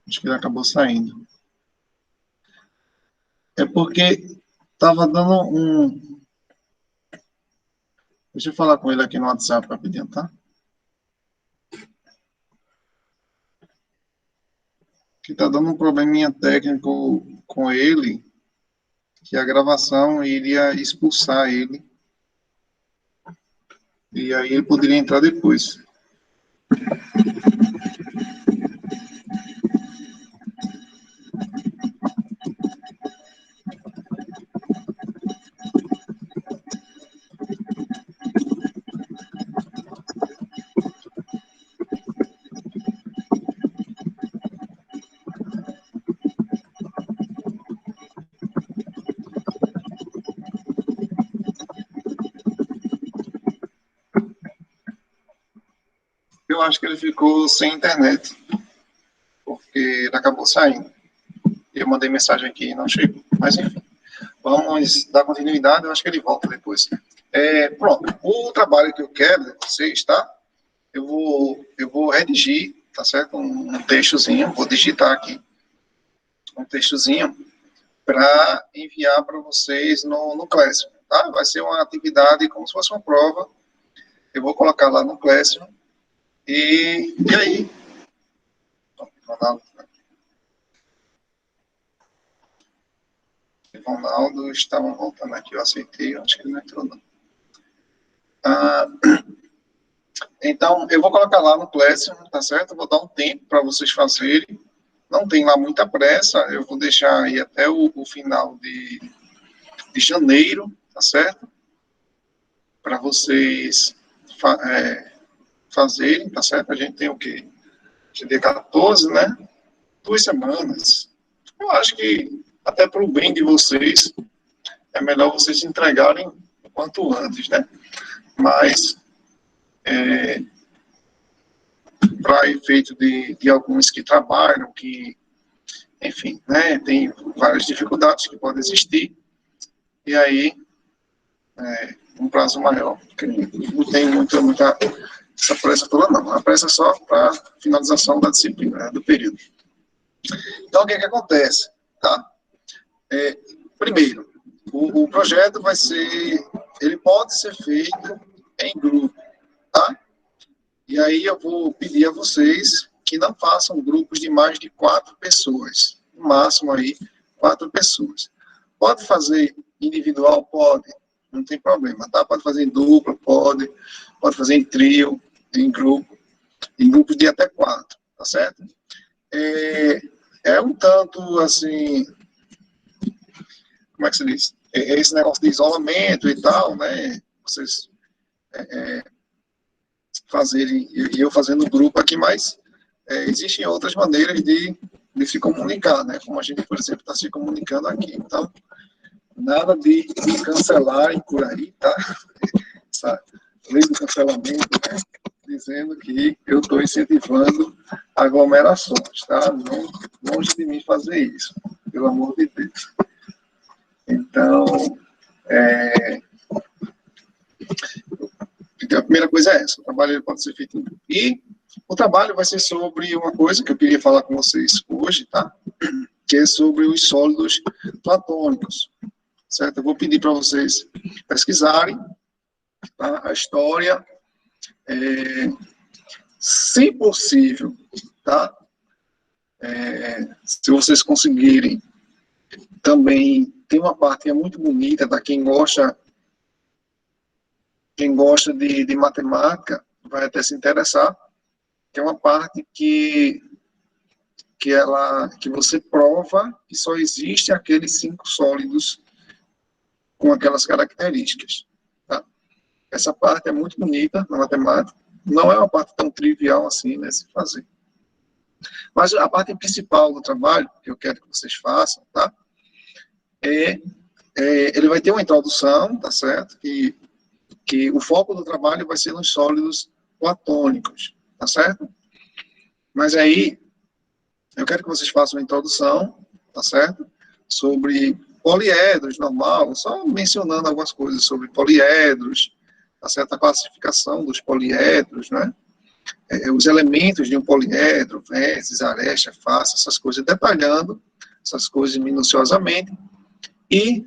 Acho que ele acabou saindo. É porque estava dando um... Deixa eu falar com ele aqui no WhatsApp rapidinho, tá? Que está dando um probleminha técnico com ele, que a gravação iria expulsar ele. E aí ele poderia entrar depois. Eu acho que ele ficou sem internet, porque ele acabou saindo. Eu mandei mensagem aqui e não chegou. Mas, enfim, vamos dar continuidade, eu acho que ele volta depois. Pronto, o trabalho que eu quero de vocês, tá? Eu vou redigir, tá certo? Um textozinho, vou digitar aqui um textozinho para enviar para vocês no Classroom, tá? Vai ser uma atividade como se fosse uma prova. Eu vou colocar lá no Classroom. E aí? Ronaldo estava voltando aqui, eu aceitei, eu acho que ele não entrou, não. Então, eu vou colocar lá no Classroom, tá certo? Vou dar um tempo para vocês fazerem. Não tem lá muita pressa, eu vou deixar aí até o final de janeiro, tá certo? Para vocês fazerem, tá certo? A gente tem o quê? Dia 14, né? 2 semanas. Eu acho que, até para o bem de vocês, é melhor vocês se entregarem o quanto antes, né? Mas, para efeito de alguns que trabalham, que, enfim, né? Tem várias dificuldades que podem existir, e aí, um prazo maior, porque não tem muita essa pressa toda, não. A pressa é só para finalização da disciplina, né, do período. Então, o que acontece? Tá? Primeiro, o projeto ele pode ser feito em grupo, tá? E aí eu vou pedir a vocês que não façam grupos de mais de 4 pessoas, no máximo aí 4 pessoas. Pode fazer individual? Pode, não tem problema, tá? Pode fazer em dupla, pode fazer em trio, em grupos de até 4, tá certo? É um tanto, assim, como é que se diz? Esse negócio de isolamento e tal, né? Vocês fazerem, e eu fazendo grupo aqui, mas existem outras maneiras de se comunicar, né? Como a gente, por exemplo, está se comunicando aqui. Então, nada de cancelarem por aí, tá? Essa lei do cancelamento, né? Dizendo que eu estou incentivando aglomerações, tá? Não, longe de mim fazer isso, pelo amor de Deus. Então, a primeira coisa é essa, o trabalho pode ser feito em grupo. E o trabalho vai ser sobre uma coisa que eu queria falar com vocês hoje, tá? Que é sobre os sólidos platônicos, certo? Eu vou pedir para vocês pesquisarem, tá? A história, se possível, tá? Se vocês conseguirem, também tem uma parte que é muito bonita, tá? Quem gosta de matemática vai até se interessar, que é uma parte que você prova que só existe aqueles 5 sólidos com aquelas características. Tá? Essa parte é muito bonita na matemática, não é uma parte tão trivial assim, né, se fazer. Mas a parte principal do trabalho, que eu quero que vocês façam, tá? Ele vai ter uma introdução, tá certo? Que o foco do trabalho vai ser nos sólidos platônicos, tá certo? Mas aí, eu quero que vocês façam uma introdução, tá certo? Sobre poliedros, normal, só mencionando algumas coisas sobre poliedros, tá certo? A classificação dos poliedros, né? os elementos de um poliedro, vértices, aresta, face, essas coisas, detalhando essas coisas minuciosamente e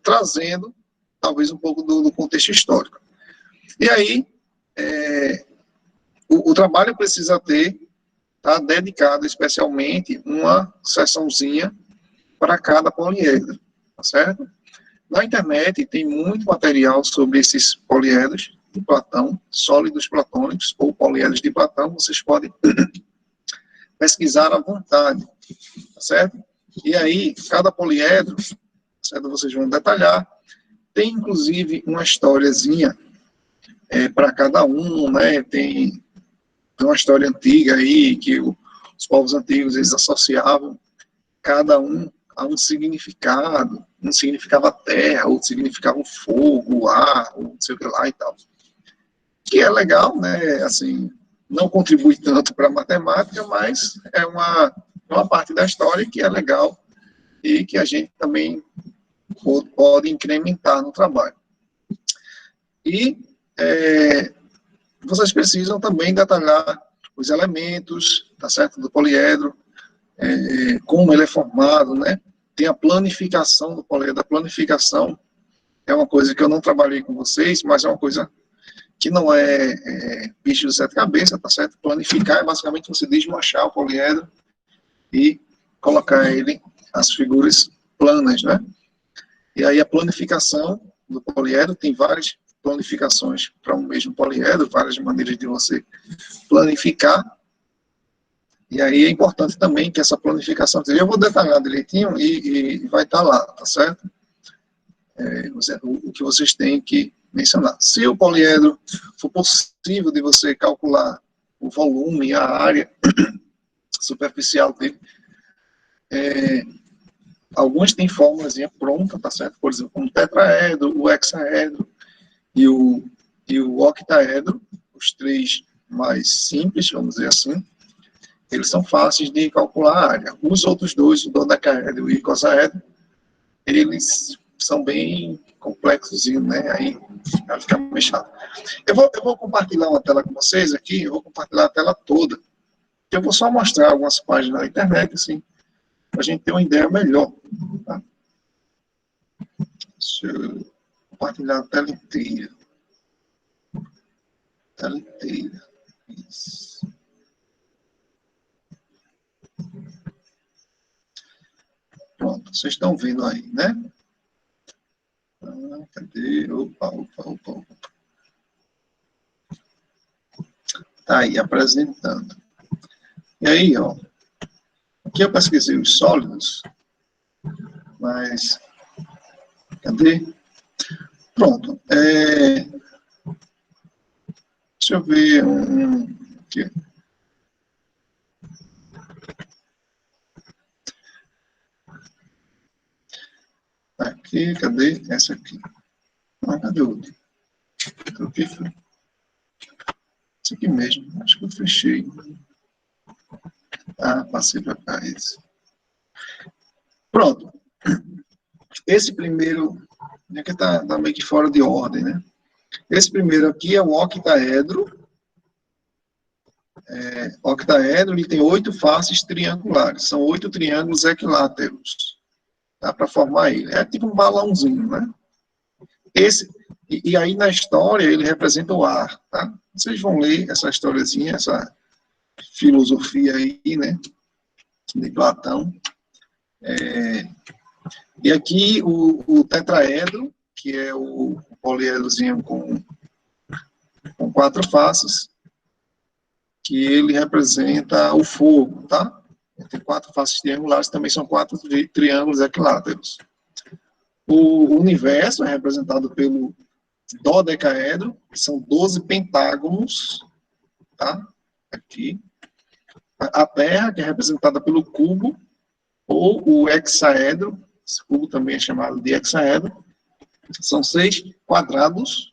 trazendo, talvez, um pouco do contexto histórico. E aí, o trabalho precisa ter, tá, dedicado especialmente uma seçãozinha para cada poliedro, tá certo? Na internet tem muito material sobre esses poliedros de Platão, sólidos platônicos ou poliedros de Platão, vocês podem pesquisar à vontade, tá certo? E aí, cada poliedro, certo, vocês vão detalhar, tem inclusive uma historiazinha para cada um, né? Tem uma história antiga aí, que os povos antigos, eles associavam cada um a um significado. Um significava terra, outro significava o fogo, o ar, ou não sei o que lá e tal. Que é legal, né? Assim, não contribui tanto para a matemática, mas é uma parte da história que é legal e que a gente também pode incrementar no trabalho. E vocês precisam também detalhar os elementos, tá certo, do poliedro, como ele é formado, né? Tem a planificação do poliedro. A planificação é uma coisa que eu não trabalhei com vocês, mas é uma coisa que não é bicho de sete cabeças, tá certo? Planificar é basicamente você desmanchar o poliedro e colocar ele, as figuras planas, né? E aí a planificação do poliedro tem várias planificações para um mesmo poliedro, várias maneiras de você planificar. E aí é importante também que essa planificação, eu vou detalhar direitinho e vai estar lá, tá certo? O que vocês têm que mencionar. Se o poliedro for possível de você calcular o volume, a área superficial dele, alguns têm fórmulazinha pronta, tá certo? Por exemplo, como o tetraedro, o hexaedro e o octaedro, os três mais simples, vamos dizer assim, eles são fáceis de calcular a área. Os outros dois, o dodecaedro e o icosaedro, eles são bem complexos, né? Aí vai ficar meio chato. Eu vou compartilhar uma tela com vocês aqui, eu vou compartilhar a tela toda. Eu vou só mostrar algumas páginas da internet, assim, para a gente ter uma ideia melhor. Tá? Deixa eu compartilhar a tela inteira. Tela inteira. Isso. Pronto, vocês estão vendo aí, né? Cadê? Opa. Tá aí, apresentando. E aí, ó. Aqui eu pesquisei os sólidos, mas... Cadê? Pronto. Deixa eu ver aqui. Aqui, cadê? Essa aqui. Ah, cadê o outro? O que foi? Isso aqui mesmo. Acho que eu fechei. Ah, passei para cá esse. Pronto. Esse primeiro, aqui está meio que fora de ordem, né? Esse primeiro aqui é o octaedro. Octaedro, ele tem 8 faces triangulares. São 8 triângulos equiláteros. Dá para formar ele. É tipo um balãozinho, né? E aí na história ele representa o ar, tá? Vocês vão ler essa historiazinha, essa filosofia aí, né? De Platão. E aqui o tetraedro, que é o poliedrozinho com 4 faces, que ele representa o fogo, tá? Tem 4 faces triangulares, também são 4 triângulos equiláteros. O universo é representado pelo dodecaedro, que são 12 pentágonos, tá? Aqui. A Terra, que é representada pelo cubo, ou o hexaedro, esse cubo também é chamado de hexaedro, são 6 quadrados,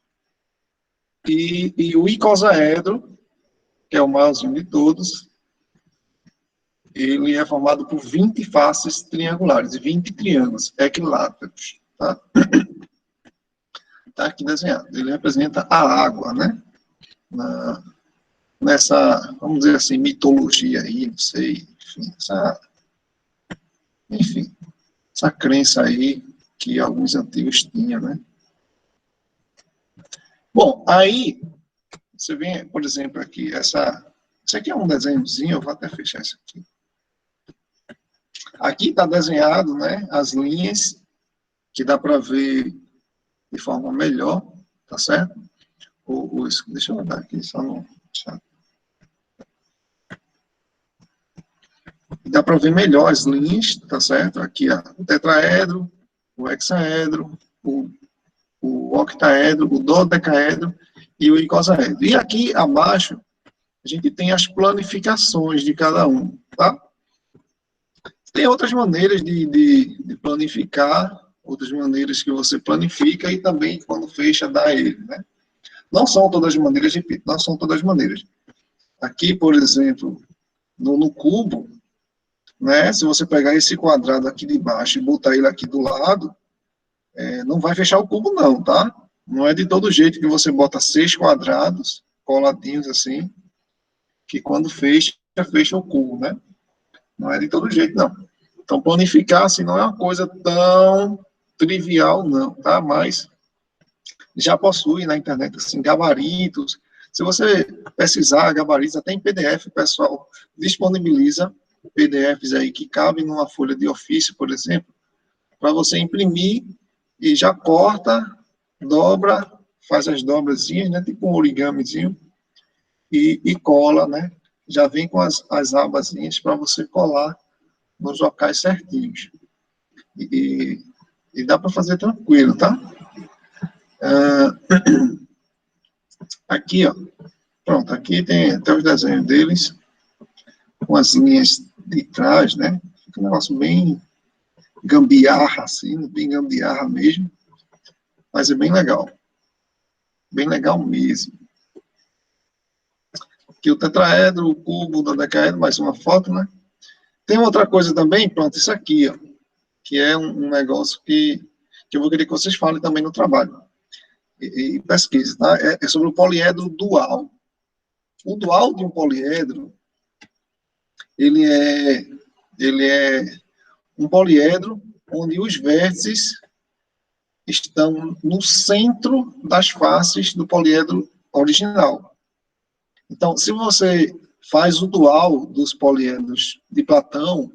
e o icosaedro, que é o maiorzinho de todos, ele é formado por 20 faces triangulares, 20 triângulos equiláteros, tá? Tá aqui desenhado. Ele representa a água, né? nessa, vamos dizer assim, mitologia aí, não sei, enfim, essa crença aí que alguns antigos tinham, né? Bom, aí você vem, por exemplo, aqui, isso aqui é um desenhozinho, eu vou até fechar isso aqui. Aqui está desenhado, né, as linhas que dá para ver de forma melhor, tá certo? Deixa eu olhar aqui, só não... Dá para ver melhor as linhas, tá certo? Aqui, ó, o tetraedro, o hexaedro, o octaedro, o dodecaedro e o icosaedro. E aqui abaixo, a gente tem as planificações de cada um, tá? Tem outras maneiras de planificar, outras maneiras que você planifica e também, quando fecha, dá ele, né? Não são todas as maneiras, repito, não são todas as maneiras. Aqui, por exemplo, no cubo, né, se você pegar esse quadrado aqui de baixo e botar ele aqui do lado, não vai fechar o cubo não, tá? Não é de todo jeito que você bota 6 quadrados coladinhos assim, que quando fecha, fecha o cubo, né? Não é de todo jeito, não. Então, planificar, assim, não é uma coisa tão trivial, não, tá? Mas já possui na internet, assim, gabaritos. Se você pesquisar gabaritos, até em PDF, o pessoal disponibiliza PDFs aí que cabem numa folha de ofício, por exemplo, para você imprimir e já corta, dobra, faz as dobrazinhas, né, tipo um origamizinho, e cola, né? Já vem com as abazinhas para você colar nos locais certinhos. E dá para fazer tranquilo, tá? Aqui, ó. Pronto, aqui tem até os desenhos deles, com as linhas de trás, né? Fica um negócio bem gambiarra, assim, bem gambiarra mesmo. Mas é bem legal. Bem legal mesmo. Aqui o tetraedro, o cubo, o dodecaedro, mais uma foto, né? Tem outra coisa também, pronto, isso aqui, ó, que é um negócio que eu vou querer que vocês falem também no trabalho. E pesquise, tá? É sobre o poliedro dual. O dual de um poliedro, ele é um poliedro onde os vértices estão no centro das faces do poliedro original. Então, se você faz o dual dos poliedros de Platão,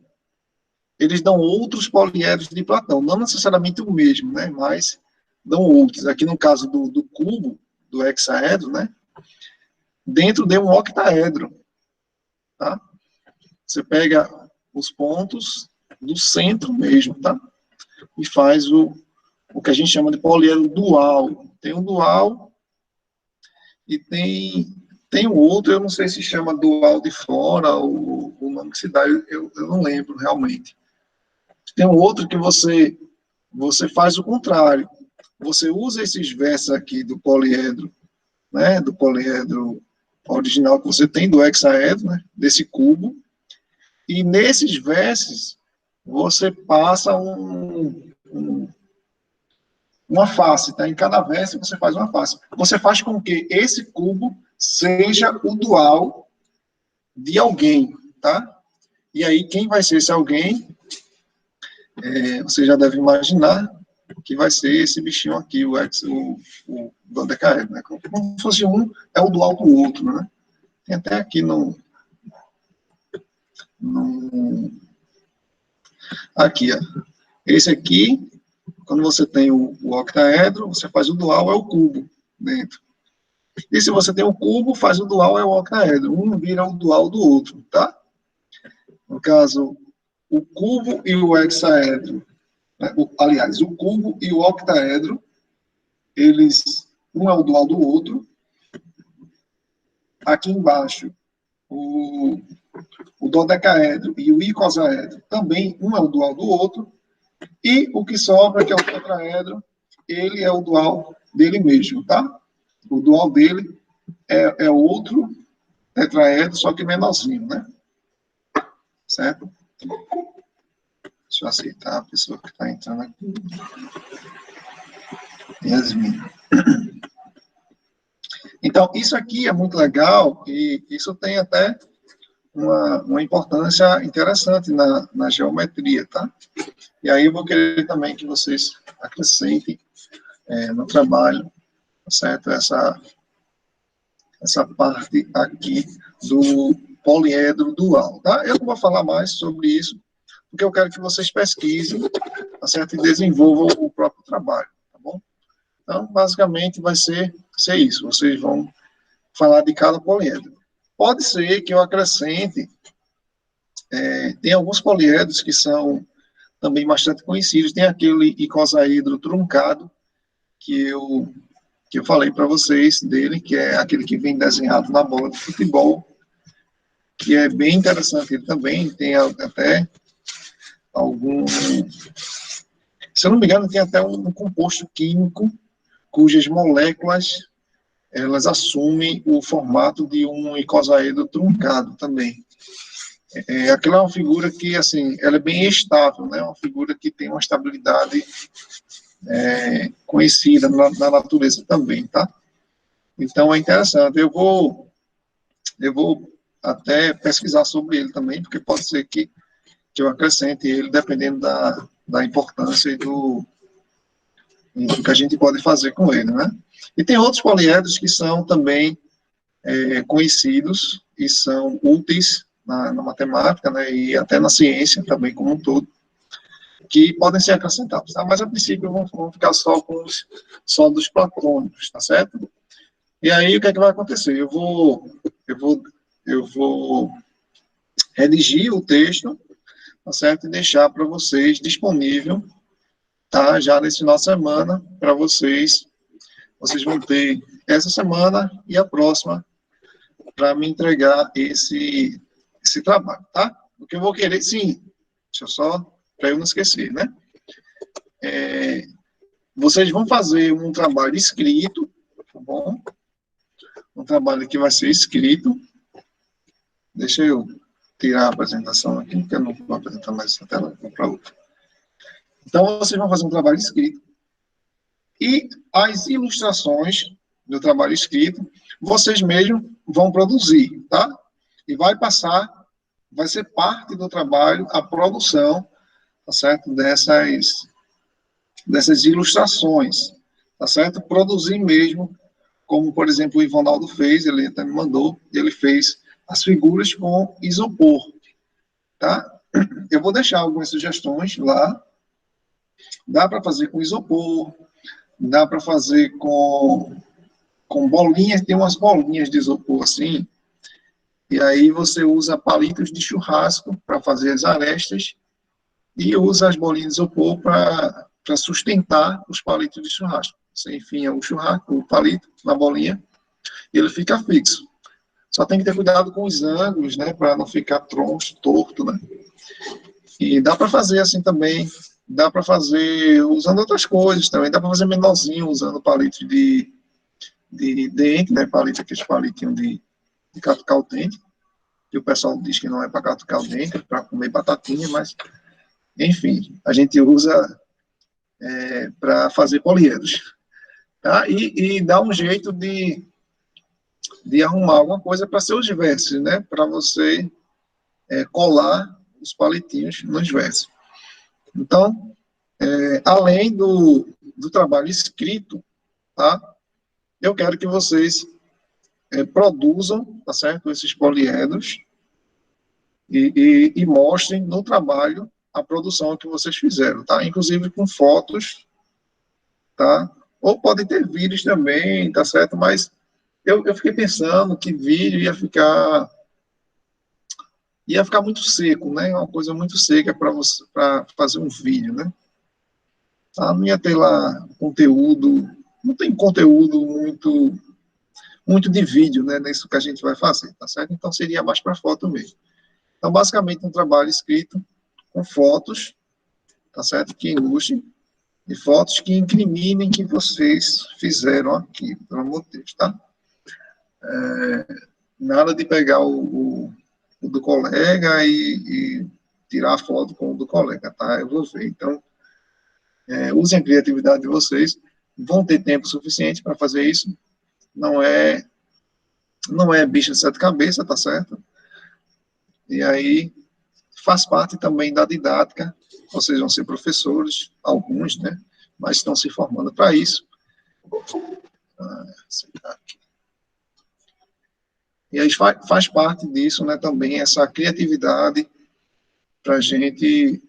eles dão outros poliedros de Platão, não necessariamente o mesmo, né, mas dão outros. Aqui no caso do cubo, do hexaedro, né, dentro de um octaedro, tá? Você pega os pontos do centro mesmo, tá? E faz o que a gente chama de poliedro dual. Tem um dual e tem o outro, eu não sei se chama dual de fora, ou o nome que se dá, eu não lembro realmente. Tem um outro que você faz o contrário. Você usa esses versos aqui do poliedro, né, do poliedro original que você tem, do hexaedro, né, desse cubo, e nesses versos você passa uma face, tá? Em cada verso você faz uma face. Você faz com que esse cubo seja o dual de alguém, tá? E aí, quem vai ser esse alguém? Você já deve imaginar que vai ser esse bichinho aqui, o dodecaedro, né? Como se fosse um, é o dual do outro, né? Tem até aqui aqui, ó. Esse aqui, quando você tem o octaedro, você faz o dual, é o cubo dentro. E se você tem o cubo, faz o dual, é o octaedro. Um vira o dual do outro, tá? No caso, o cubo e o hexaedro, né? Aliás, o cubo e o octaedro, um é o dual do outro. Aqui embaixo, o dodecaedro e o icosaedro, também um é o dual do outro. E o que sobra, que é o tetraedro, ele é o dual dele mesmo, tá? O dual dele é outro tetraedro, só que menorzinho, né? Certo? Deixa eu aceitar a pessoa que está entrando aqui. Yasmin. Então, isso aqui é muito legal e isso tem até uma importância interessante na geometria, tá? E aí eu vou querer também que vocês acrescentem no trabalho, tá certo? Essa parte aqui do poliedro dual, tá? Eu não vou falar mais sobre isso, porque eu quero que vocês pesquisem, tá certo? E desenvolvam o próprio trabalho, tá bom? Então, basicamente, vai ser isso. Vocês vão falar de cada poliedro. Pode ser que eu acrescente, tem alguns poliedros que são também bastante conhecidos. Tem aquele icosaedro truncado, que eu falei para vocês dele, que é aquele que vem desenhado na bola de futebol, que é bem interessante. Ele também tem até algum... Se eu não me engano, tem até um composto químico cujas moléculas elas assumem o formato de um icosaedro truncado também. Aquela é uma figura que, assim, ela é bem estável, né? Uma figura que tem uma estabilidade conhecida na natureza também, tá? Então, é interessante. Eu vou até pesquisar sobre ele também, porque pode ser que eu acrescente ele, dependendo da importância e do que a gente pode fazer com ele, né? E tem outros poliedros que são também conhecidos e são úteis na matemática, né, e até na ciência também como um todo, que podem ser acrescentados, tá? Mas a princípio vamos ficar só com os sólidos platônicos, tá certo? E aí o que é que vai acontecer? Eu vou redigir o texto, tá certo? E deixar para vocês disponível, tá? Já nesse final de semana, para vocês vão ter essa semana e a próxima para me entregar esse trabalho, tá? O que eu vou querer, sim, deixa eu só, para eu não esquecer, né? Vocês vão fazer um trabalho escrito, tá bom? Um trabalho que vai ser escrito. Deixa eu tirar a apresentação aqui, porque eu não vou apresentar mais essa tela, vou para outra. Então, vocês vão fazer um trabalho escrito. E as ilustrações do trabalho escrito, vocês mesmos vão produzir, tá? E vai ser parte do trabalho a produção, tá certo? Dessas ilustrações, tá certo? Produzir mesmo, como, por exemplo, o Ivonaldo fez, ele até me mandou, ele fez as figuras com isopor, tá? Eu vou deixar algumas sugestões lá. Dá para fazer com isopor, dá para fazer com bolinhas, tem umas bolinhas de isopor assim, e aí você usa palitos de churrasco para fazer as arestas e usa as bolinhas de isopor para sustentar os palitos de churrasco. Você enfia o churrasco, o palito na bolinha, e ele fica fixo. Só tem que ter cuidado com os ângulos, né, para não ficar troncho, torto, né. E dá para fazer assim também, dá para fazer usando outras coisas também, dá para fazer menorzinho usando palito de dente, né, palito, aqueles palitinhos de catucar o dente, que o pessoal diz que não é para catucar o dente, é para comer batatinha, mas, enfim, a gente usa para fazer poliedros, tá? E dá um jeito de arrumar alguma coisa para seus versos, né, para você colar os palitinhos nos versos. Então, além do trabalho escrito, tá? Eu quero que vocês produzam, tá certo? Esses poliedros e mostrem no trabalho a produção que vocês fizeram, tá? Inclusive com fotos, tá? Ou podem ter vídeos também, tá certo? Mas eu fiquei pensando que vídeo ia ficar muito seco, né? Uma coisa muito seca para fazer um vídeo, né? Tá? Não ia ter lá conteúdo, não tem conteúdo muito de vídeo, né? Nisso que a gente vai fazer, tá certo? Então seria mais para foto mesmo. Então, basicamente, um trabalho escrito com fotos, tá certo? Que ilustrem, e fotos que incriminem que vocês fizeram aqui, pelo amor de Deus, tá? Nada de pegar o do colega e tirar a foto com o do colega, tá? Eu vou ver. Então, usem a criatividade de vocês, vão ter tempo suficiente para fazer isso, não é bicho de sete cabeças, tá certo? E aí faz parte também da didática, vocês vão ser professores, alguns, né? Mas estão se formando para isso. E aí faz parte disso, né, também essa criatividade para a gente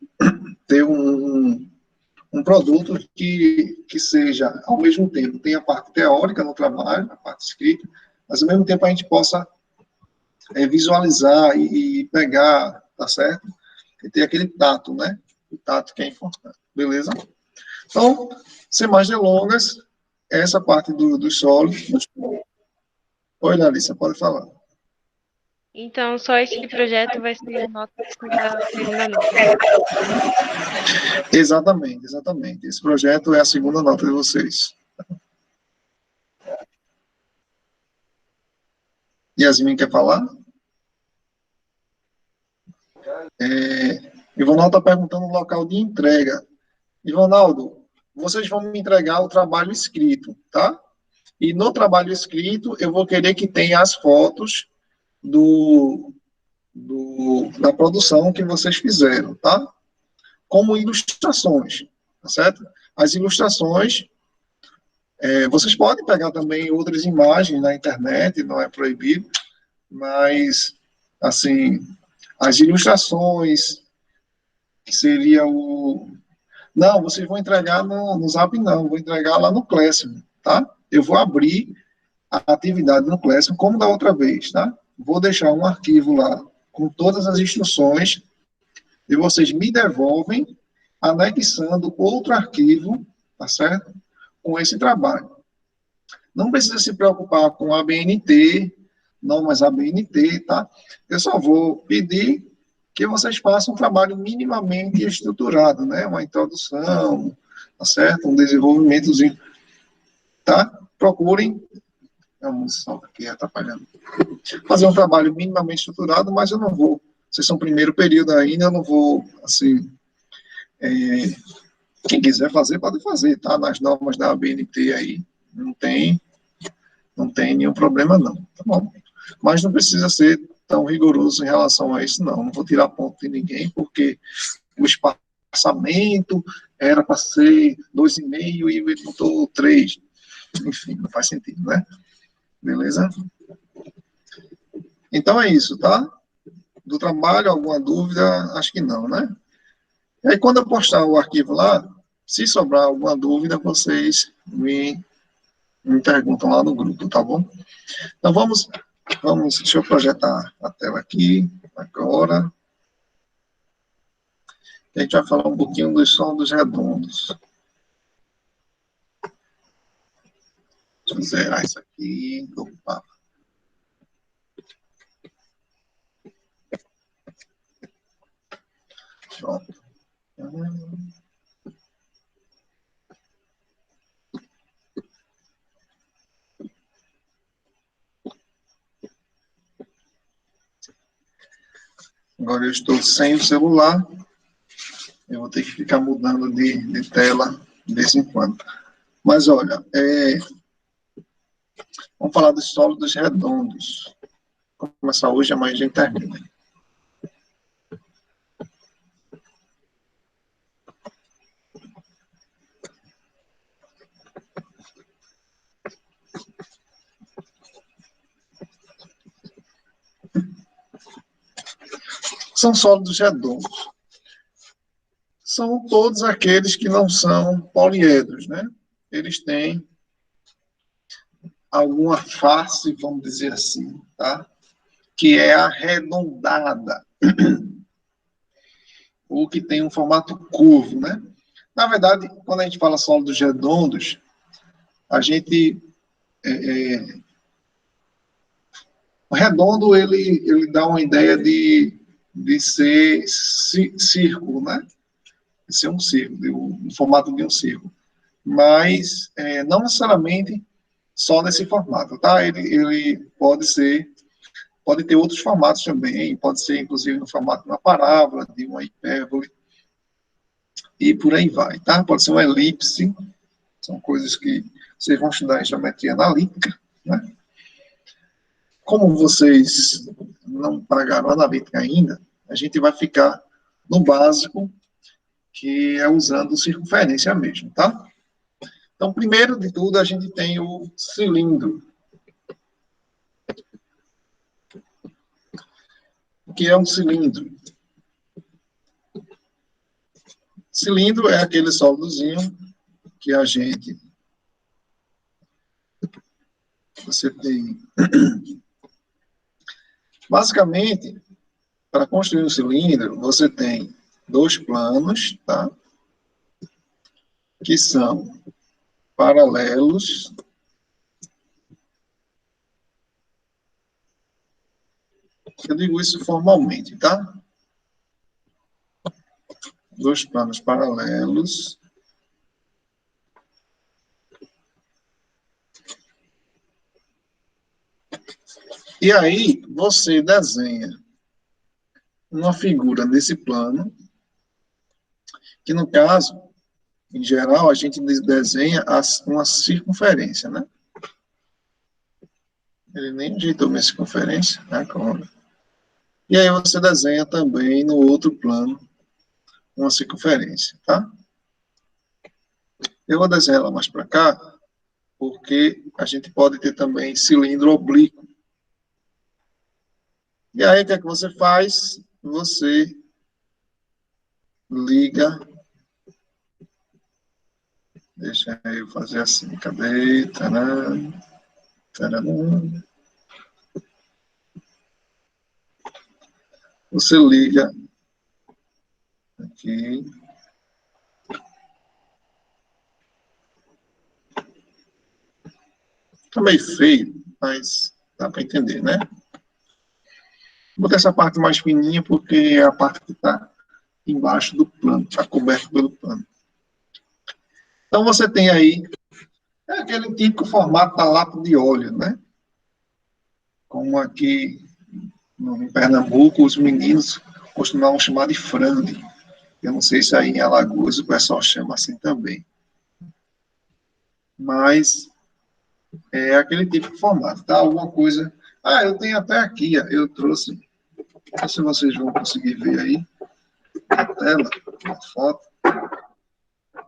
ter um produto que seja, ao mesmo tempo, tenha a parte teórica no trabalho, a parte escrita, mas ao mesmo tempo a gente possa visualizar e pegar, tá certo? E ter aquele tato, né? O tato que é importante, beleza? Então, sem mais delongas, essa parte dos sólidos. Oi, Larissa, pode falar. Então, só esse projeto vai ser a nota da segunda nota. Exatamente, exatamente. Esse projeto é a segunda nota de vocês. Yasmin quer falar? Ivonaldo está perguntando o local de entrega. Ivonaldo, vocês vão me entregar o trabalho escrito, tá? E no trabalho escrito, eu vou querer que tenha as fotos da produção que vocês fizeram, tá? Como ilustrações, tá certo? As ilustrações, vocês podem pegar também outras imagens na internet, não é proibido, mas, assim, as ilustrações, que seria o... Não, vocês vão entregar no Zap, não, vou entregar lá no Classroom, tá? Eu vou abrir a atividade no Classroom, como da outra vez, tá? Vou deixar um arquivo lá com todas as instruções e vocês me devolvem anexando outro arquivo, tá certo? Com esse trabalho. Não precisa se preocupar com a BNT, não, mas a BNT, tá? Eu só vou pedir que vocês façam um trabalho minimamente estruturado, né? Uma introdução, tá certo? Um desenvolvimentozinho, tá? Procurem, vamos só aqui atrapalhando, fazer um trabalho minimamente estruturado, mas eu não vou, vocês são primeiro período ainda, eu não vou, assim, quem quiser fazer, pode fazer, tá? Nas normas da BNT aí, não tem nenhum problema não, tá bom? Mas não precisa ser tão rigoroso em relação a isso, não. Não vou tirar ponto de ninguém, porque o espaçamento era para ser 2,5 e ele botou 3. Enfim, não faz sentido, né? Beleza? Então é isso, tá? Do trabalho, alguma dúvida? Acho que não, né? E aí, quando eu postar o arquivo lá, se sobrar alguma dúvida, vocês me perguntam lá no grupo, tá bom? Então vamos, deixa eu projetar a tela aqui, agora. A gente vai falar um pouquinho dos sólidos redondos. Deixa eu zerar isso aqui. Opa. Pronto. Agora eu estou sem o celular. Eu vou ter que ficar mudando de tela de vez em quando. Mas, olha, vamos falar dos sólidos redondos. Vou começar hoje, amanhã a gente termina. São sólidos redondos. São todos aqueles que não são poliedros, né? Eles têm alguma face, vamos dizer assim, tá? Que é arredondada, ou que tem um formato curvo, né? Na verdade, quando a gente fala sólidos redondos, a gente... o redondo, ele dá uma ideia de ser círculo, né? De ser um círculo, um formato de um círculo. Mas não necessariamente só nesse formato, tá? Ele pode ter outros formatos também, pode ser, inclusive, no formato de uma parábola, de uma hipérbole, e por aí vai, tá? Pode ser uma elipse, são coisas que vocês vão estudar em geometria analítica, né? Como vocês não pagaram a analítica ainda, a gente vai ficar no básico, que é usando circunferência mesmo, tá? Então, primeiro de tudo, a gente tem o cilindro. O que é um cilindro? Cilindro é aquele sólidozinho que a gente... Você tem... Basicamente, para construir um cilindro, você tem dois planos, tá? Que são paralelos. Eu digo isso formalmente, tá? Dois planos paralelos. E aí, você desenha uma figura nesse plano, que no caso, em geral, a gente desenha uma circunferência, né? Ele nem ajeitou minha circunferência, agora. E aí você desenha também no outro plano uma circunferência, tá? Eu vou desenhar ela mais para cá, porque a gente pode ter também cilindro oblíquo. E aí, o que é que você faz? Você liga. Deixa eu fazer assim, cadê? Taran, taran. Você liga aqui. Tá meio feio, mas dá para entender, né? Vou botar essa parte mais fininha porque é a parte que está embaixo do plano, está coberto pelo plano. Então você tem aí aquele típico formato da lata de óleo, né? Como aqui em Pernambuco os meninos costumavam chamar de frande. Eu não sei se aí em Alagoas o pessoal chama assim também. Mas é aquele tipo de formato, tá? Alguma coisa... Ah, eu tenho até aqui, ó, eu trouxe... Não sei se vocês vão conseguir ver aí na tela, uma foto.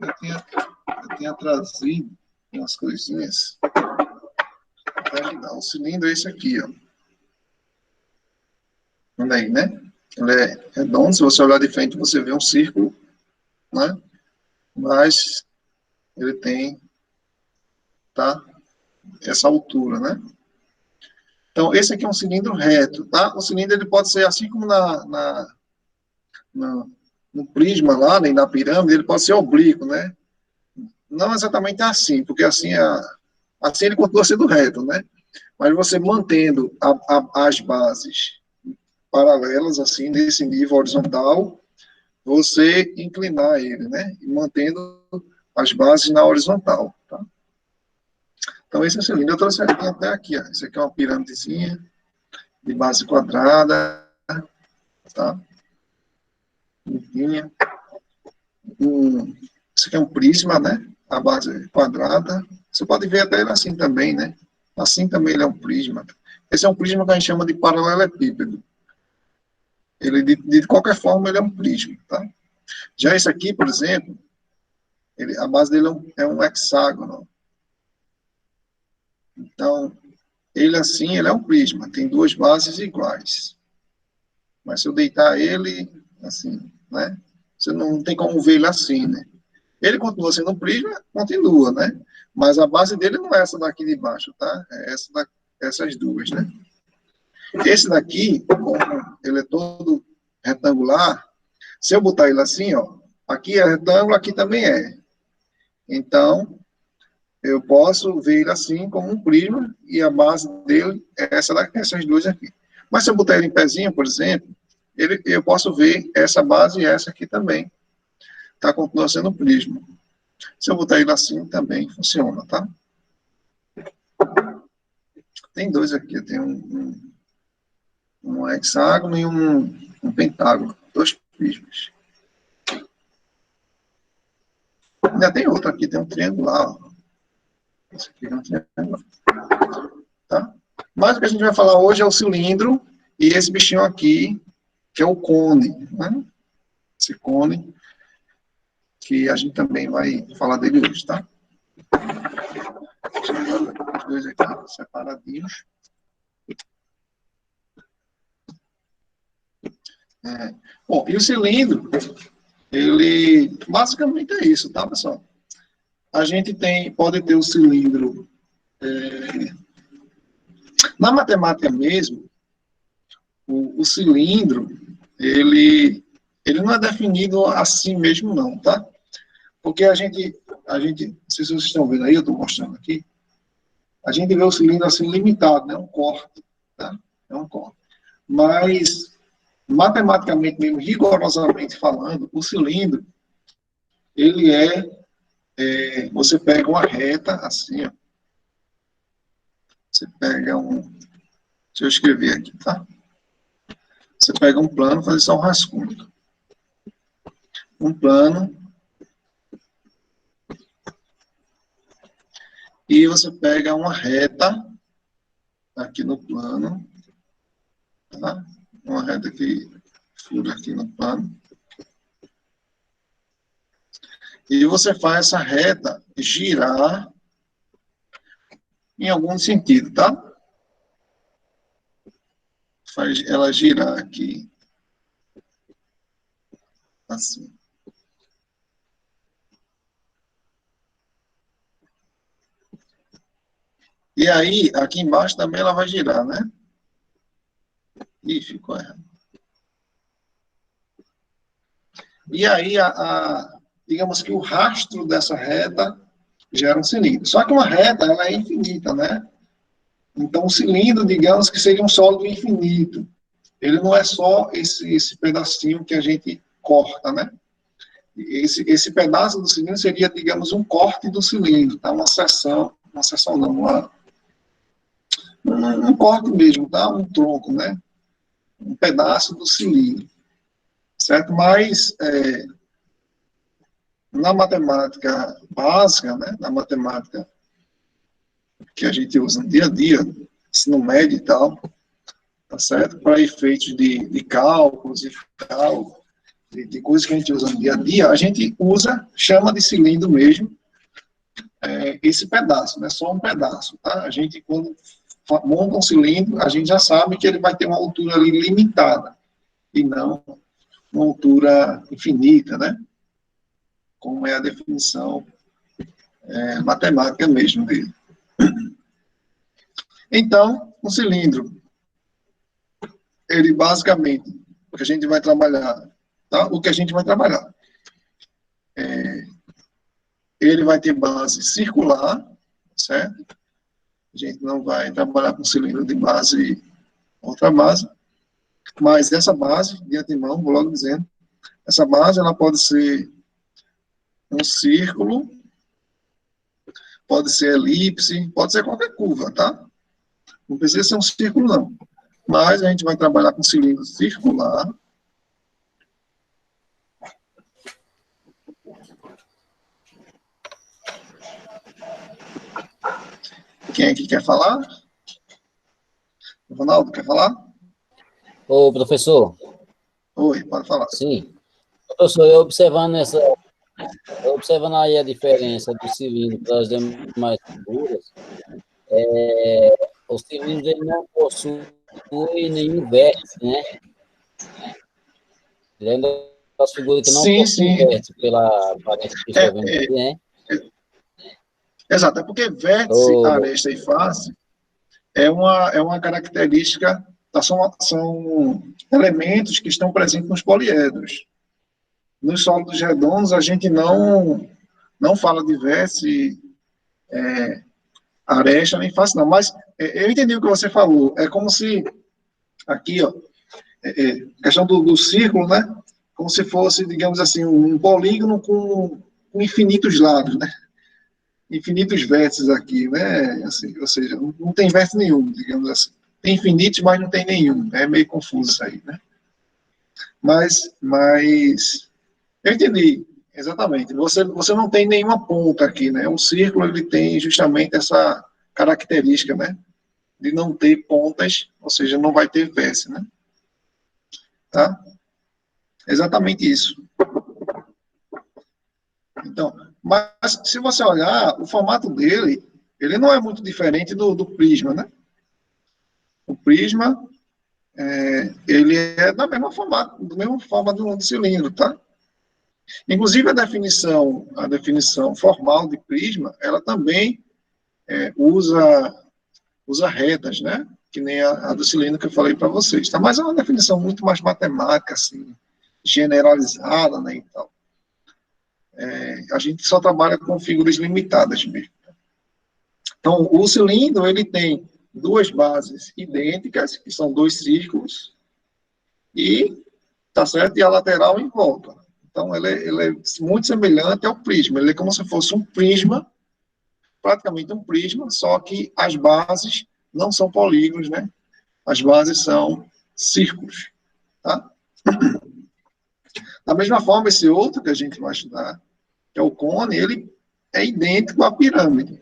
Eu tinha trazido umas coisinhas para ajudar. O cilindro é esse aqui, ó. Olha aí, né? Ele é redondo, se você olhar de frente você vê um círculo, né? Mas ele tem, tá? Essa altura, né? Então, esse aqui é um cilindro reto, tá? O cilindro ele pode ser assim como no prisma lá, nem na pirâmide, ele pode ser oblíquo, né? Não exatamente assim, porque assim, assim ele continua sendo reto, né? Mas você mantendo as bases paralelas, assim, nesse nível horizontal, você inclinar ele, né? E mantendo as bases na horizontal, tá? Então, esse é o cilindro. Eu trouxe aqui até aqui, ó. Esse aqui é uma pirâmidezinha de base quadrada, tá? Esse aqui é um prisma, né? A base quadrada. Você pode ver até ele assim também, né? Assim também ele é um prisma. Esse é um prisma que a gente chama de paralelepípedo. Ele, de qualquer forma, ele é um prisma, tá? Já esse aqui, por exemplo, a base dele é um hexágono. Então, ele assim, ele é um prisma, tem duas bases iguais. Mas se eu deitar ele, assim, né? Você não tem como ver ele assim, né? Ele continua sendo um prisma, continua, né? Mas a base dele não é essa daqui de baixo, tá? É essas duas, né? Esse daqui, como ele é todo retangular, se eu botar ele assim, ó, aqui é retângulo, aqui também é. Então, eu posso ver ele assim como um prisma e a base dele é essas duas aqui. Mas se eu botar ele em pezinho, por exemplo, eu posso ver essa base e essa aqui também. Tá? Continua sendo um prisma. Se eu botar ele assim, também funciona, tá? Tem dois aqui, tem um hexágono e um pentágono, dois prismas. Ainda tem outro aqui, tem um triangular. Esse aqui é um triangular. Mas o que a gente vai falar hoje é o cilindro e esse bichinho aqui, que é o cone, né? Esse cone, que a gente também vai falar dele hoje, tá? Deixa eu botar os dois aqui separadinhos. Bom, e o cilindro, ele basicamente é isso, tá, pessoal? A gente pode ter o cilindro. Na matemática mesmo, o cilindro, ele não é definido assim mesmo, não, tá? Porque não sei se vocês estão vendo aí, eu estou mostrando aqui, a gente vê o cilindro assim limitado, né? Um corte, tá? É um corte. Mas, matematicamente mesmo, rigorosamente falando, o cilindro, ele você pega uma reta, assim, ó. Você pega deixa eu escrever aqui, tá? Você pega um plano, fazer só um rascunho. Um plano. E você pega uma reta aqui no plano, tá? Uma reta que fura aqui no plano. E você faz essa reta girar em algum sentido, tá? Faz ela girar aqui. Assim. E aí, aqui embaixo também ela vai girar, né? Ih, ficou errado. E aí, digamos que o rastro dessa reta gera um cilindro. Só que uma reta, ela é infinita, né? Então, o cilindro, digamos que seria um sólido infinito. Ele não é só esse pedacinho que a gente corta, né? Esse pedaço do cilindro seria, digamos, um corte do cilindro, tá? Uma seção não, um corte mesmo, tá? Um tronco, né? Um pedaço do cilindro, certo? Mas, na matemática básica, né? Na matemática que a gente usa no dia a dia, ensino médio e tal, tá certo? Para efeitos de cálculos e tal, de coisas que a gente usa no dia a dia, a gente chama de cilindro mesmo, esse pedaço, não é só um pedaço, tá? A gente, quando monta um cilindro, a gente já sabe que ele vai ter uma altura ali limitada, e não uma altura infinita, né? Como é a definição matemática mesmo dele. Então, um cilindro, ele basicamente, o que a gente vai trabalhar, tá? O que a gente vai trabalhar, ele vai ter base circular, certo? A gente não vai trabalhar com cilindro de base, outra base, mas essa base, de antemão, vou logo dizendo, essa base ela pode ser um círculo, pode ser elipse, pode ser qualquer curva, tá? Não precisa ser um círculo, não. Mas a gente vai trabalhar com cilindro circular. Quem aqui quer falar? Ronaldo, quer falar? Ô, professor. Oi, pode falar. Sim. Professor, eu observando aí a diferença do cilindro para as demais figuras, o cilindro ele não possui nenhum vértice, né? Ele é uma das figuras que não possui vértice, pela aparência que estou vendo aqui, né? Exato, é porque vértice, aresta e face é uma característica, são elementos que estão presentes nos poliedros. Nos sólidos redondos, a gente não fala de vértice, aresta nem face, não. Mas eu entendi o que você falou. É como se, aqui, ó, questão do círculo, né? Como se fosse, digamos assim, um polígono com infinitos lados, né? Infinitos vértices aqui, né? Assim, ou seja, não tem vértice nenhum, digamos assim. Tem infinitos, mas não tem nenhum. É meio confuso isso aí, né? Mas eu entendi, exatamente. Você não tem nenhuma ponta aqui, né? Um círculo, ele tem justamente essa característica, né? de não ter pontas, ou seja, não vai ter vértice, né? Tá? Exatamente isso. Então, mas se você olhar, o formato dele, ele não é muito diferente do prisma, né? O prisma, ele é da mesma formato, da mesma forma do cilindro, tá? Inclusive a definição formal de prisma, ela também usa retas, né? Que nem a do cilindro que eu falei para vocês, tá? Mas é uma definição muito mais matemática, assim, generalizada, né, e tal. A gente só trabalha com figuras limitadas mesmo. Então, o cilindro, ele tem duas bases idênticas, que são dois círculos, e, tá certo? E a lateral em volta. Então, ele é muito semelhante ao prisma. Ele é como se fosse um prisma, praticamente um prisma, só que as bases não são polígonos, né? As bases são círculos, tá? Da mesma forma, esse outro que a gente vai estudar, que é o cone, ele é idêntico à pirâmide.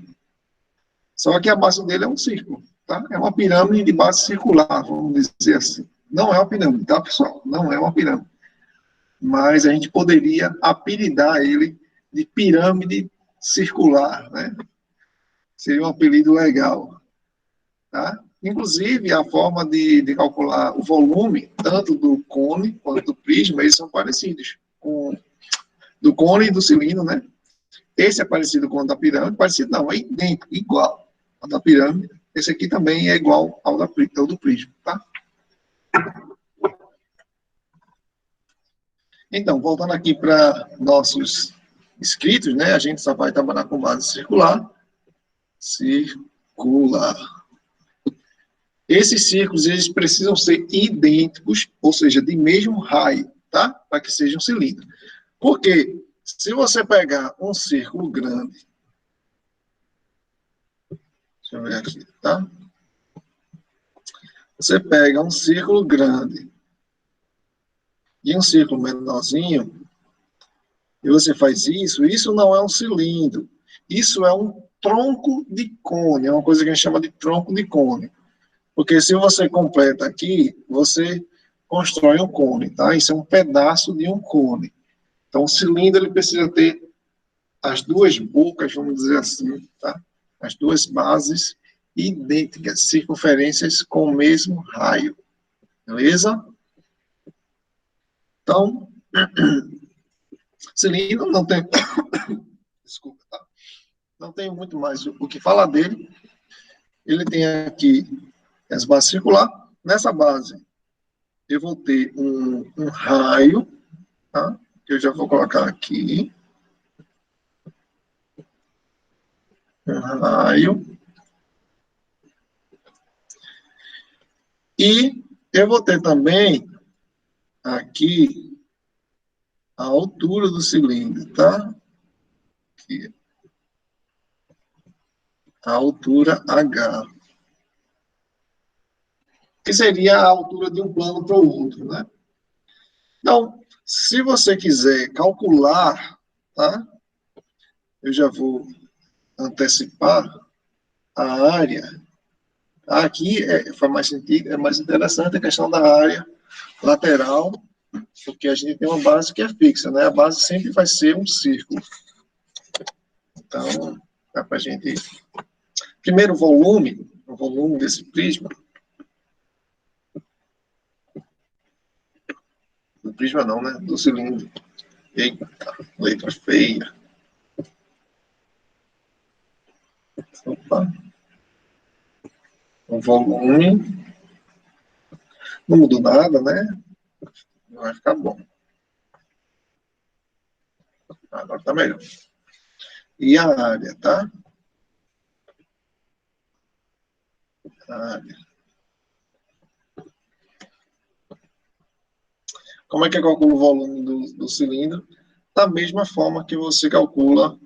Só que a base dele é um círculo, tá? É uma pirâmide de base circular, vamos dizer assim. Não é uma pirâmide, tá, pessoal? Não é uma pirâmide. Mas a gente poderia apelidar ele de pirâmide circular, né? Seria um apelido legal, tá? Inclusive, a forma de calcular o volume, tanto do cone quanto do prisma, eles são parecidos. Do cone e do cilindro, né? Esse é parecido com o da pirâmide, parecido não, é idêntico, igual ao da pirâmide. Esse aqui também é igual ao do prisma, tá? Então, voltando aqui para nossos escritos, né? A gente só vai trabalhar com base circular. Circular. Esses círculos, eles precisam ser idênticos, ou seja, de mesmo raio, tá? Para que seja um cilindro. Por quê? Se você pegar um círculo grande, deixa eu ver aqui, tá? Você pega um círculo grande e um círculo menorzinho, e você faz isso, isso não é um cilindro, isso é um tronco de cone, é uma coisa que a gente chama de tronco de cone. Porque se você completa aqui, você constrói um cone, tá? Isso é um pedaço de um cone. Então, o cilindro, ele precisa ter as duas bocas, vamos dizer assim, tá? As duas bases idênticas, circunferências com o mesmo raio. Beleza? Então, cilindro não tem... Desculpa, tá? Não tem muito mais o que falar dele. Ele tem aqui as bases circular. Nessa base, eu vou ter um raio, tá? Que eu já vou colocar aqui. Um raio. E eu vou ter também aqui a altura do cilindro, tá? Aqui. A altura H. Que seria a altura de um plano para o outro, né? Então, se você quiser calcular, tá? Eu já vou antecipar a área. Aqui faz mais sentido, é mais interessante a questão da área lateral, porque a gente tem uma base que é fixa, né? A base sempre vai ser um círculo. Então, dá para a gente... Primeiro, o volume desse prisma. Do prisma não, né? Do cilindro. Eita, letra feia. Opa. O volume. Não mudou nada, né? Não vai ficar bom. Agora tá melhor. E a área, tá? A área. Como é que eu calculo o volume do cilindro? Da mesma forma que você calcula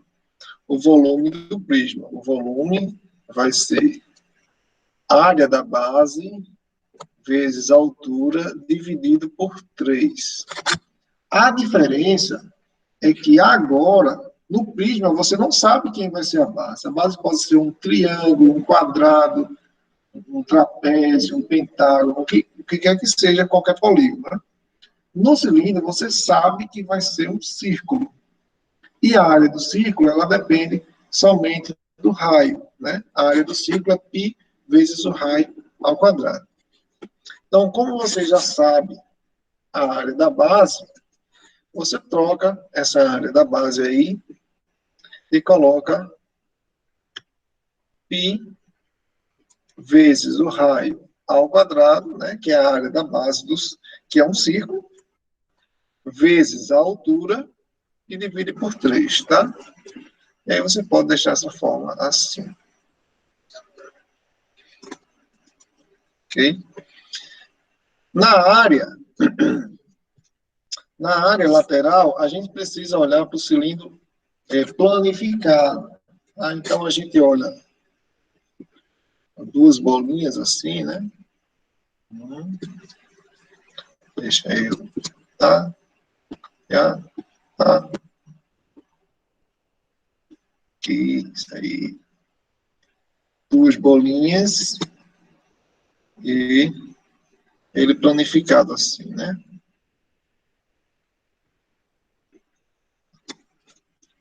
o volume do prisma. O volume vai ser a área da base vezes a altura dividido por 3. A diferença é que agora, no prisma, você não sabe quem vai ser a base. A base pode ser um triângulo, um quadrado, um trapézio, um pentágono, o que quer que seja qualquer polígono. Né? No cilindro, você sabe que vai ser um círculo. E a área do círculo, ela depende somente do raio. Né? A área do círculo é π vezes o raio ao quadrado. Então, como você já sabe a área da base, você troca essa área da base aí e coloca π vezes o raio ao quadrado, né, que é a área da base, que é um círculo, vezes a altura e divide por 3, tá? E aí você pode deixar essa forma assim. Ok? Na área lateral, a gente precisa olhar para o cilindro planificado. Tá? Então, a gente olha duas bolinhas assim, né? Deixa eu, tá? Já, tá? Aqui, isso aí. Duas bolinhas e ele planificado assim, né?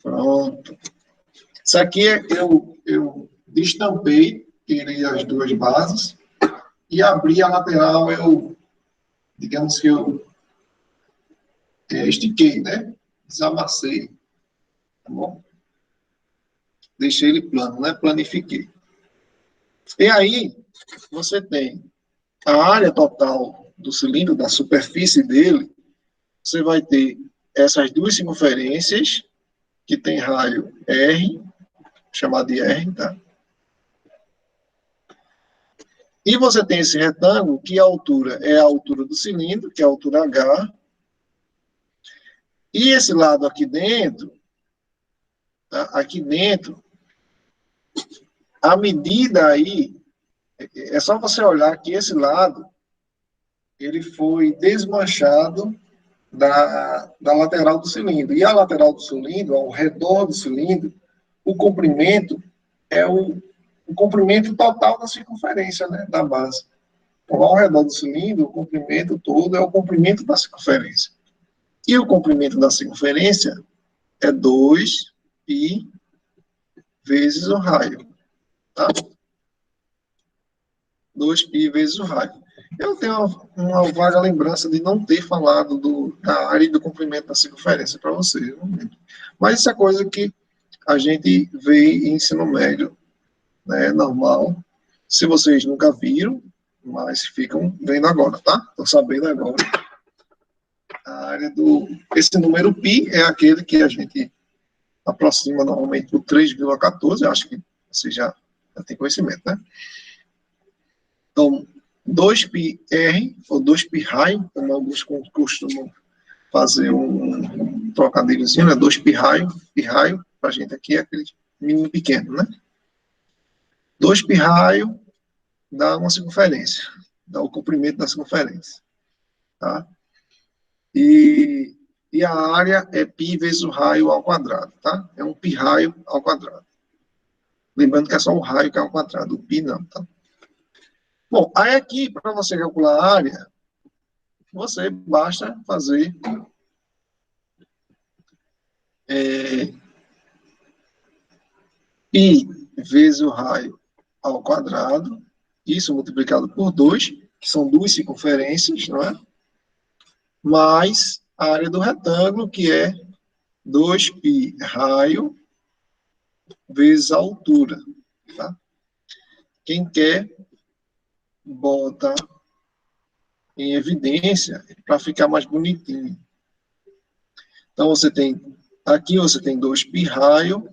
Pronto. Isso aqui eu destampei, tirei as duas bases e abri a lateral, digamos que eu estiquei, né? Desamassei, tá bom? Deixei ele plano, né? Planifiquei. E aí, você tem a área total do cilindro, da superfície dele, você vai ter essas duas circunferências, que tem raio R, chamado de R, tá? E você tem esse retângulo, que a altura é a altura do cilindro, que é a altura H. E esse lado aqui dentro, tá? Aqui dentro, a medida aí, é só você olhar que esse lado, ele foi desmanchado da lateral do cilindro. E a lateral do cilindro, ao redor do cilindro, o comprimento é o comprimento total da circunferência, né, da base. Então, ao redor do cilindro, o comprimento todo é o comprimento da circunferência. E o comprimento da circunferência é 2π vezes o raio. Tá? 2π vezes o raio. Eu tenho uma vaga lembrança de não ter falado da área e do comprimento da circunferência para vocês. Mas isso é coisa que a gente vê em ensino médio, né, normal. Se vocês nunca viram, mas ficam vendo agora, tá? Estão sabendo agora. A área esse número π é aquele que a gente aproxima normalmente por 3,14, acho que você já tem conhecimento, né? Então, 2πr, ou 2π raio, como alguns costumam fazer um trocadilhozinho, né? 2π raio, para a gente aqui é aquele menino pequeno, né? 2π raio dá uma circunferência, dá o comprimento da circunferência, tá? E a área é π vezes o raio ao quadrado, tá? É um π raio ao quadrado. Lembrando que é só o raio que é ao quadrado, o π não, tá? Bom, aí aqui, para você calcular a área, você basta fazer π vezes o raio ao quadrado, isso multiplicado por 2, que são duas circunferências, não é? Mais a área do retângulo, que é 2π raio vezes a altura, tá? Quem quer, bota em evidência para ficar mais bonitinho. Então, aqui você tem 2π raio,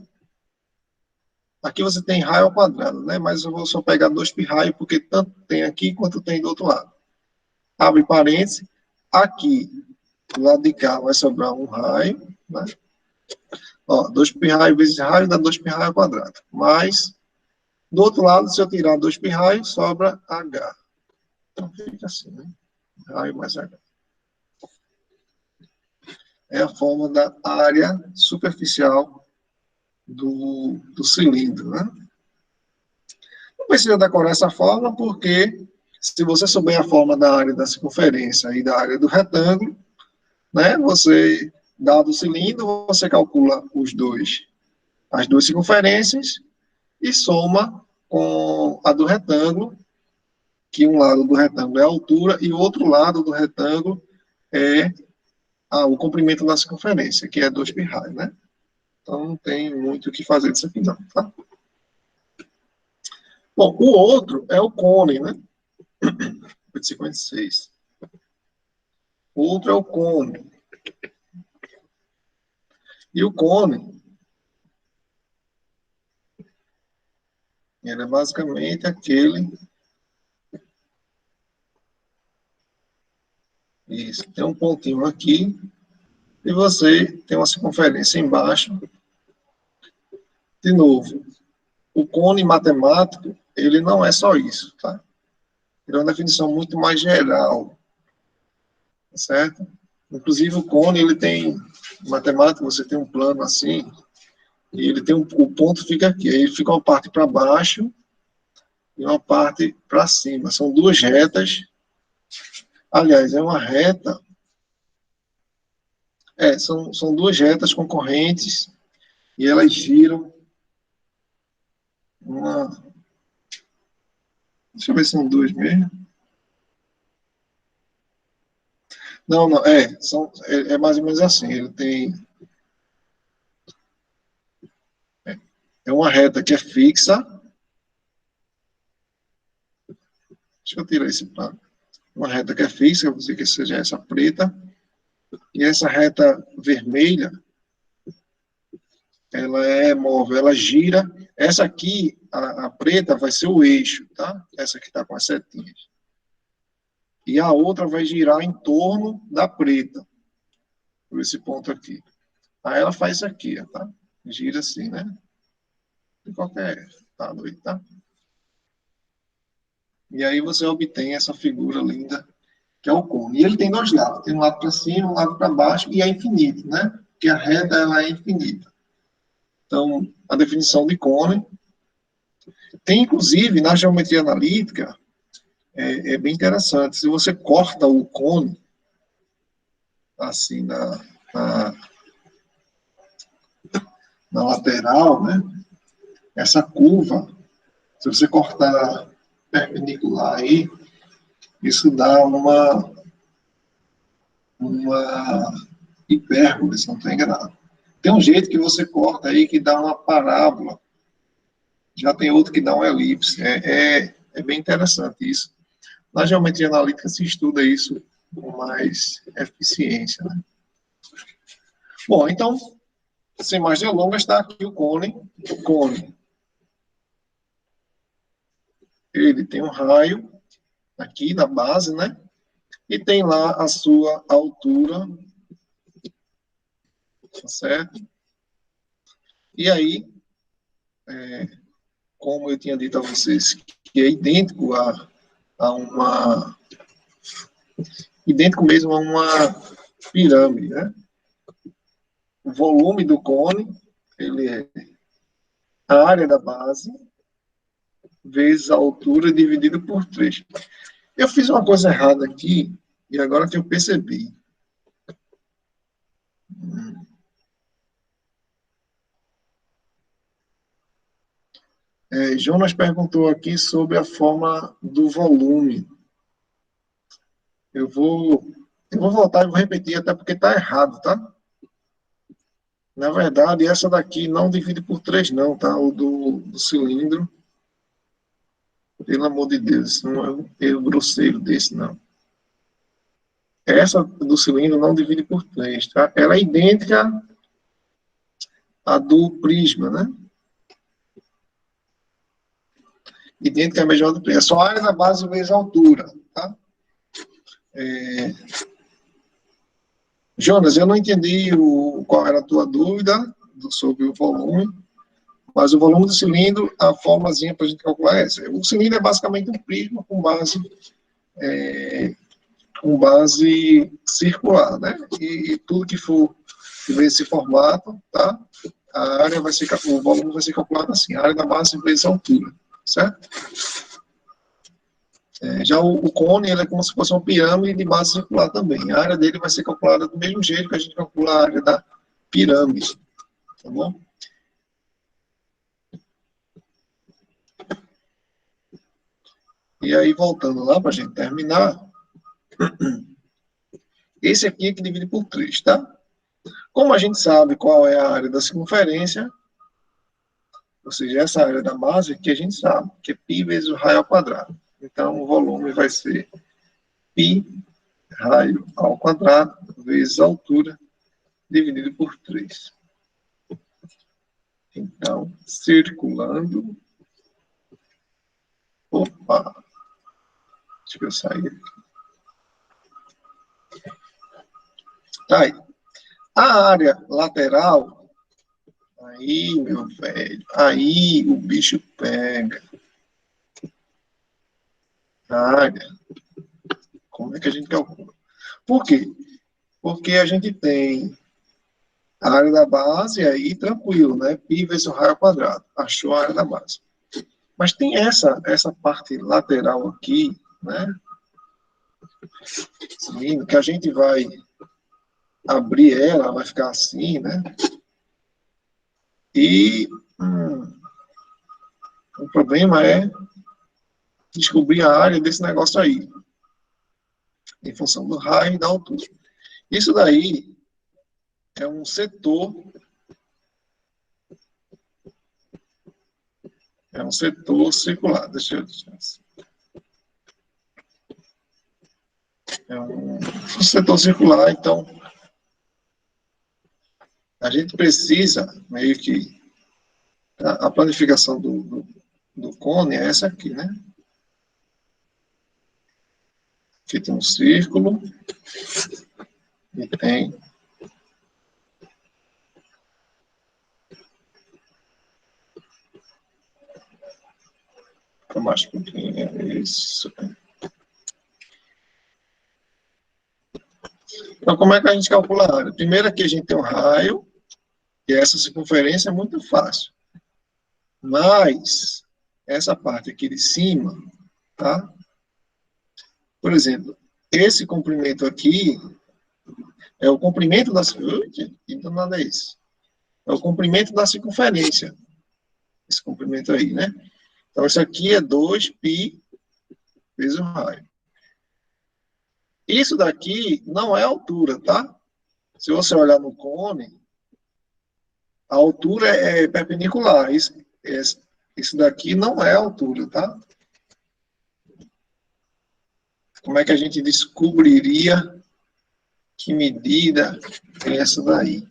aqui você tem raio ao quadrado, né? Mas eu vou só pegar 2π raio, porque tanto tem aqui quanto tem do outro lado. Abre parênteses, aqui, do lado de cá, vai sobrar um raio, né? Ó, 2π raio vezes raio dá 2π raio ao quadrado. Mas, do outro lado, se eu tirar 2π raio, sobra H. Então, fica assim, né? Raio mais H. É a forma da área superficial do cilindro, né? precisa decorar essa forma, porque se você souber a forma da área da circunferência e da área do retângulo, né, você, dado o cilindro, você calcula as duas circunferências e soma com a do retângulo, que um lado do retângulo é a altura e o outro lado do retângulo é o comprimento da circunferência, que é 2 π, né? Então, não tem muito o que fazer disso aqui, não, tá? Bom, o outro é o cone, né? 56. O outro é o cone. E o cone, ele é basicamente aquele... Isso, tem um pontinho aqui, e você tem uma circunferência embaixo. De novo, o cone matemático, ele não é só isso, tá? Ele é uma definição muito mais geral, certo? Inclusive, o cone, ele tem, em matemática, você tem um plano assim, e ele tem o ponto fica aqui, aí fica uma parte para baixo e uma parte para cima. São duas retas. Aliás, é uma reta. São duas retas concorrentes e elas giram uma... Deixa eu ver se são duas mesmo. Não, é mais ou menos assim. Ele tem... É uma reta que é fixa. Deixa eu tirar esse plano. Uma reta que é fixa, eu vou dizer que seja essa preta. E essa reta vermelha, ela é móvel, ela gira. Essa aqui, a preta, vai ser o eixo, tá? Essa aqui está com as setinhas. E a outra vai girar em torno da preta, por esse ponto aqui. Aí ela faz isso aqui, tá? Gira assim, né? De qualquer estado aí, tá? E aí você obtém essa figura linda, que é o cone. E ele tem dois lados, tem um lado para cima, um lado para baixo, e é infinito, né? Porque a reta, ela é infinita. Então, a definição de cone tem, inclusive, na geometria analítica, é bem interessante. Se você corta o cone, assim, na lateral, né? Essa curva, se você cortar perpendicular aí, isso dá uma hipérbole, se não estou enganado. Tem um jeito que você corta aí que dá uma parábola. Já tem outro que dá uma elipse. É bem interessante isso. Na geometria analítica se estuda isso com mais eficiência, né? Bom, então, sem mais delongas, está aqui o cone. O cone, ele tem um raio aqui na base, né? E tem lá a sua altura, tá certo? E aí, como eu tinha dito a vocês, que é idêntico idêntico mesmo a uma pirâmide, né? O volume do cone, ele é a área da base vezes a altura dividido por 3. Eu fiz uma coisa errada aqui, e agora que eu percebi. Jonas perguntou aqui sobre a forma do volume. Eu vou voltar e vou repetir, até porque está errado, tá? Na verdade, essa daqui não divide por 3, não, tá? O do cilindro. Pelo amor de Deus, não é um erro grosseiro desse, não. Essa do cilindro não divide por 3, tá? Ela é idêntica à do prisma, né? Idêntica à mesma do prisma. É só a área da base vezes a altura, tá? Jonas, eu não entendi qual era a tua dúvida sobre o volume, mas o volume do cilindro, a formazinha para a gente calcular é essa. O cilindro é basicamente um prisma com base circular, né? E tudo que tiver esse formato, tá? A área vai ser, o volume vai ser calculado assim, a área da base vezes a altura. certo? Já o cone, ele é como se fosse uma pirâmide de base circular também. A área dele vai ser calculada do mesmo jeito que a gente calcula a área da pirâmide, tá bom? E aí, voltando lá, para a gente terminar, esse aqui é que divide por 3, tá? Como a gente sabe qual é a área da circunferência, ou seja, essa área da base aqui a gente sabe, que é π vezes o raio ao quadrado. Então, o volume vai ser π raio ao quadrado vezes a altura dividido por 3. Então, circulando. Opa! Deixa eu sair aqui. Tá aí. A área lateral, aí, meu velho, aí o bicho pega. A área, como é que a gente calcula? Por quê? Porque a gente tem a área da base aí, tranquilo, né? Π vezes o raio ao quadrado. Achou a área da base. Mas tem essa parte lateral aqui, né? Que a gente vai abrir ela, vai ficar assim, né? E o problema é descobrir a área desse negócio aí, em função do raio e da altura. Isso daí é um setor circular. Deixa eu dizer assim. É um setor circular, então a gente precisa meio que a planificação do cone é essa aqui, né? Aqui tem um círculo e tem mais um pouquinho, isso. Então, como é que a gente calcula a área? Primeiro aqui a gente tem um raio, e essa circunferência é muito fácil. Mas, essa parte aqui de cima, tá? Por exemplo, esse comprimento aqui é o comprimento da circunferência. Então, nada é isso. É o comprimento da circunferência. Esse comprimento aí, né? Então, isso aqui é 2π vezes o raio. Isso daqui não é altura, tá? Se você olhar no cone, a altura é perpendicular. Isso daqui não é altura, tá? Como é que a gente descobriria que medida é essa daí?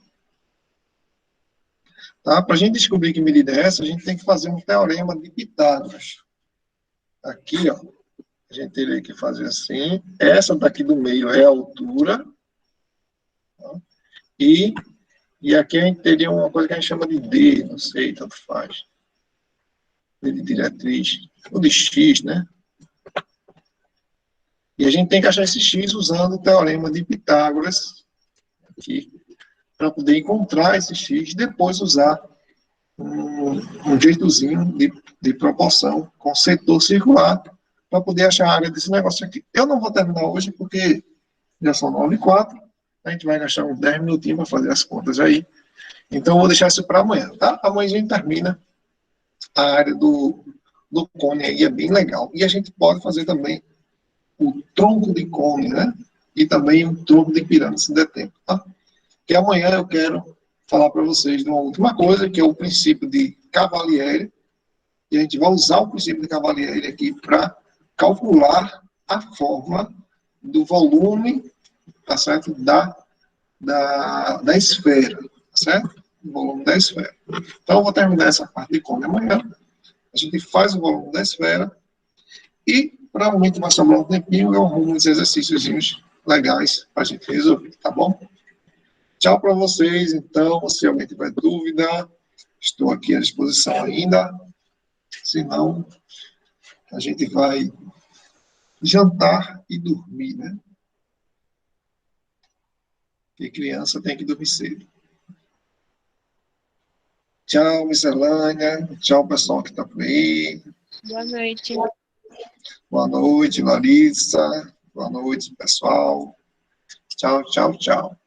Tá? Para a gente descobrir que medida é essa, a gente tem que fazer um teorema de Pitágoras. Aqui, ó, a gente teria que fazer assim. Essa daqui do meio é a altura. Tá? E aqui a gente teria uma coisa que a gente chama de D, não sei, tanto faz. D de diretriz, ou de X, né? E a gente tem que achar esse X usando o teorema de Pitágoras, aqui, para poder encontrar esse X e depois usar um jeitozinho de proporção com setor circular para poder achar a área desse negócio aqui. Eu não vou terminar hoje porque já são 9h04, a gente vai gastar uns 10 minutinhos para fazer as contas aí. Então, eu vou deixar isso para amanhã, tá? Amanhã a gente termina a área do cone aí, é bem legal. E a gente pode fazer também o tronco de cone, né? E também o tronco de pirâmide, se der tempo, tá? Que amanhã eu quero falar para vocês de uma última coisa, que é o princípio de Cavalieri, e a gente vai usar o princípio de Cavalieri aqui para calcular a fórmula do volume, tá certo? Da esfera, tá certo? O volume da esfera. Então, eu vou terminar essa parte de cone amanhã. A gente faz o volume da esfera e, provavelmente, vai sobrar um tempinho, eu arrumo uns exercícios legais para a gente resolver, tá bom? Tchau para vocês, então. Se alguém tiver dúvida, estou aqui à disposição ainda. Se não, a gente vai jantar e dormir, né? Porque criança tem que dormir cedo. Tchau, miscelânea. Tchau, pessoal que está por aí. Boa noite. Boa noite, Larissa. Boa noite, pessoal. Tchau, tchau, tchau.